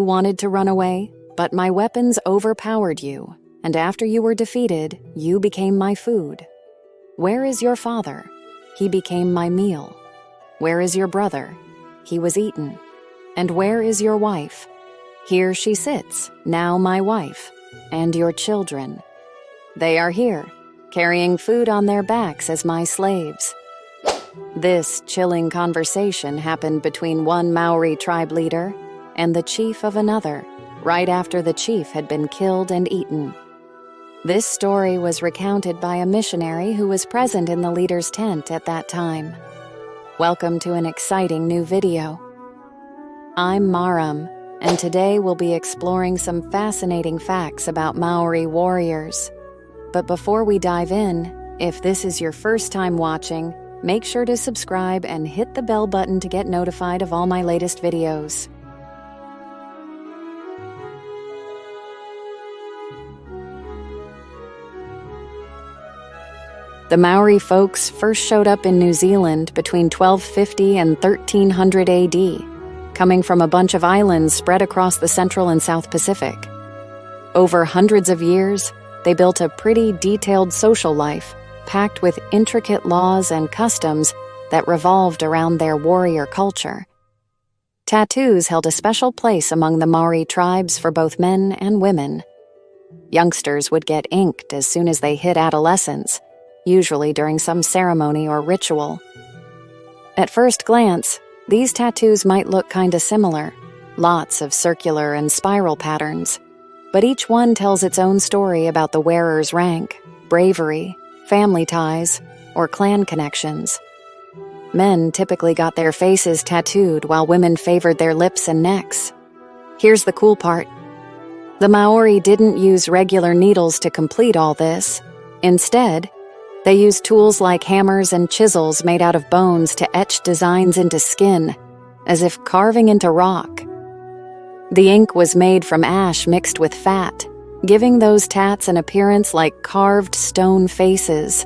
wanted to run away, but my weapons overpowered you, and after you were defeated, you became my food. Where is your father? He became my meal. Where is your brother? He was eaten. And where is your wife? Here she sits, now my wife. And your children. They are here, carrying food on their backs as my slaves. This chilling conversation happened between one Maori tribe leader and the chief of another, right after the chief had been killed and eaten. This story was recounted by a missionary who was present in the leader's tent at that time. Welcome to an exciting new video. I'm Maram, and today we'll be exploring some fascinating facts about Maori warriors. But before we dive in, if this is your first time watching, make sure to subscribe and hit the bell button to get notified of all my latest videos. The Maori folks first showed up in New Zealand between 1250 and 1300 AD, coming from a bunch of islands spread across the Central and South Pacific. Over hundreds of years, they built a pretty detailed social life, packed with intricate laws and customs that revolved around their warrior culture. Tattoos held a special place among the Maori tribes for both men and women. Youngsters would get inked as soon as they hit adolescence, usually during some ceremony or ritual. At first glance, these tattoos might look kinda similar, lots of circular and spiral patterns, but each one tells its own story about the wearer's rank, bravery, family ties, or clan connections. Men typically got their faces tattooed while women favored their lips and necks. Here's the cool part. The Maori didn't use regular needles to complete all this. Instead, they used tools like hammers and chisels made out of bones to etch designs into skin, as if carving into rock. The ink was made from ash mixed with fat, giving those tats an appearance like carved stone faces.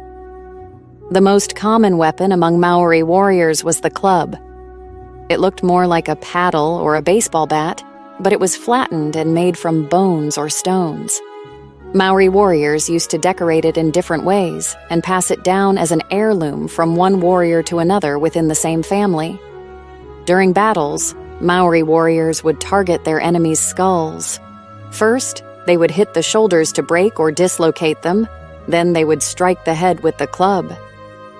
The most common weapon among Maori warriors was the club. It looked more like a paddle or a baseball bat, but it was flattened and made from bones or stones. Maori warriors used to decorate it in different ways and pass it down as an heirloom from one warrior to another within the same family. During battles, Maori warriors would target their enemies' skulls. First, they would hit the shoulders to break or dislocate them, then they would strike the head with the club.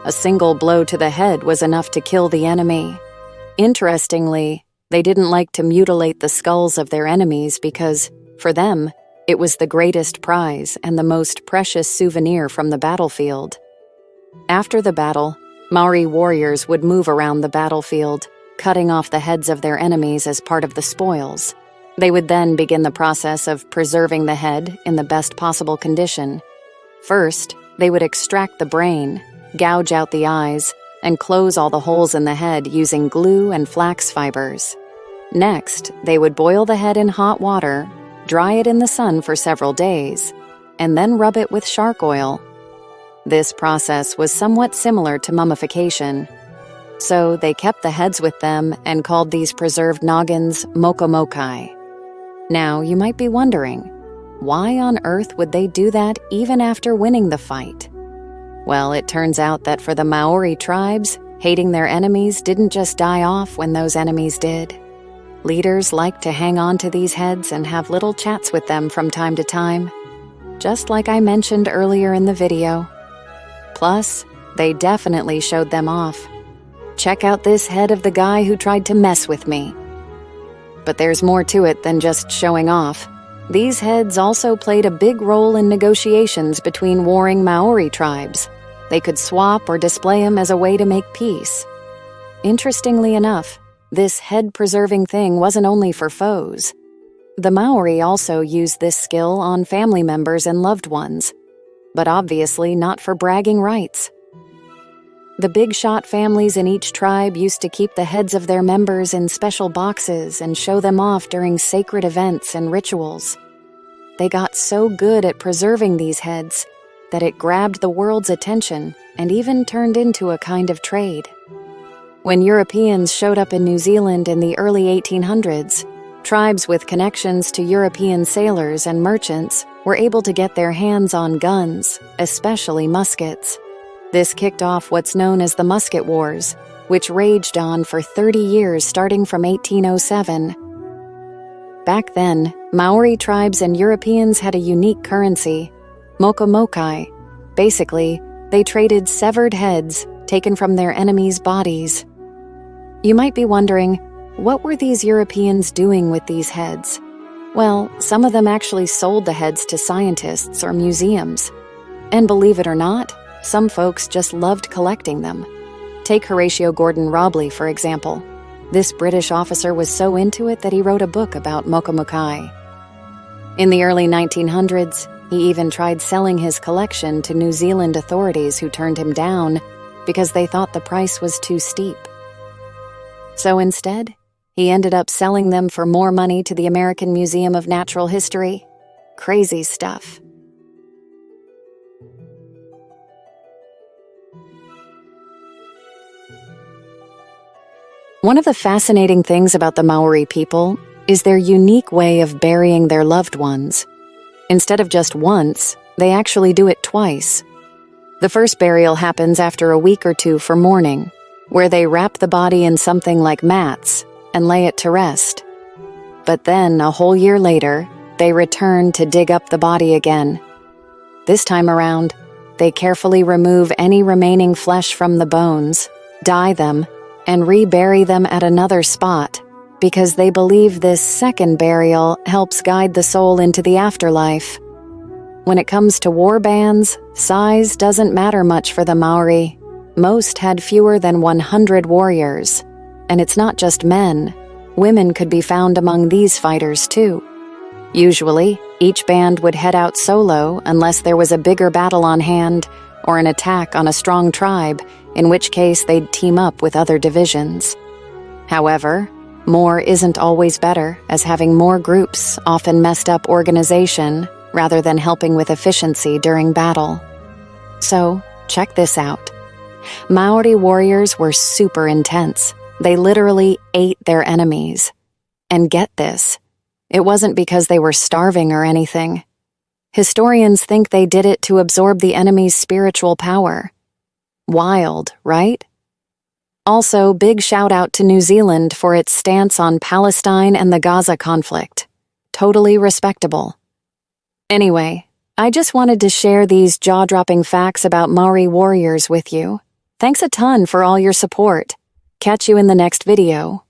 A single blow to the head was enough to kill the enemy. Interestingly, they didn't like to mutilate the skulls of their enemies because, for them, it was the greatest prize and the most precious souvenir from the battlefield. After the battle, Maori warriors would move around the battlefield, cutting off the heads of their enemies as part of the spoils. They would then begin the process of preserving the head in the best possible condition. First, they would extract the brain, gouge out the eyes, and close all the holes in the head using glue and flax fibers. Next, they would boil the head in hot water, dry it in the sun for several days, and then rub it with shark oil. This process was somewhat similar to mummification. So they kept the heads with them and called these preserved noggins mokomokai. Now, you might be wondering, why on earth would they do that even after winning the fight? Well, it turns out that for the Maori tribes, hating their enemies didn't just die off when those enemies did. Leaders liked to hang on to these heads and have little chats with them from time to time, just like I mentioned earlier in the video. Plus, they definitely showed them off. Check out this head of the guy who tried to mess with me. But there's more to it than just showing off. These heads also played a big role in negotiations between warring Maori tribes. They could swap or display them as a way to make peace. Interestingly enough, this head-preserving thing wasn't only for foes. The Maori also used this skill on family members and loved ones, but obviously not for bragging rights. The big-shot families in each tribe used to keep the heads of their members in special boxes and show them off during sacred events and rituals. They got so good at preserving these heads that it grabbed the world's attention and even turned into a kind of trade. When Europeans showed up in New Zealand in the early 1800s, Tribes with connections to European sailors and merchants were able to get their hands on guns, especially muskets. This kicked off what's known as the Musket Wars, which raged on for 30 years starting from 1807. Back then, Maori tribes and Europeans had a unique currency, mokomokai. Basically, they traded severed heads taken from their enemies' bodies. You might be wondering, what were these Europeans doing with these heads? Well, some of them actually sold the heads to scientists or museums. And believe it or not, some folks just loved collecting them. Take Horatio Gordon Robley, for example. This British officer was so into it that he wrote a book about mokomokai. In the early 1900s, he even tried selling his collection to New Zealand authorities who turned him down because they thought the price was too steep. So instead, he ended up selling them for more money to the American Museum of Natural History. Crazy stuff. One of the fascinating things about the Maori people is their unique way of burying their loved ones. Instead of just once, they actually do it twice. The first burial happens after a week or two for mourning, where they wrap the body in something like mats and lay it to rest. But then, a whole year later, they return to dig up the body again. This time around, they carefully remove any remaining flesh from the bones, dye them, and rebury them at another spot, because they believe this second burial helps guide the soul into the afterlife. When it comes to war bands, size doesn't matter much for the Maori. Most had fewer than 100 warriors. And it's not just men. Women could be found among these fighters too. Usually, each band would head out solo unless there was a bigger battle on hand or an attack on a strong tribe, in which case they'd team up with other divisions. However, more isn't always better, as having more groups often messed up organization rather than helping with efficiency during battle. So, check this out. Maori warriors were super intense. They literally ate their enemies. And get this, it wasn't because they were starving or anything. Historians think they did it to absorb the enemy's spiritual power. Wild, right? Also, big shout out to New Zealand for its stance on Palestine and the Gaza conflict. Totally respectable. Anyway, I just wanted to share these jaw-dropping facts about Maori warriors with you. Thanks a ton for all your support. Catch you in the next video.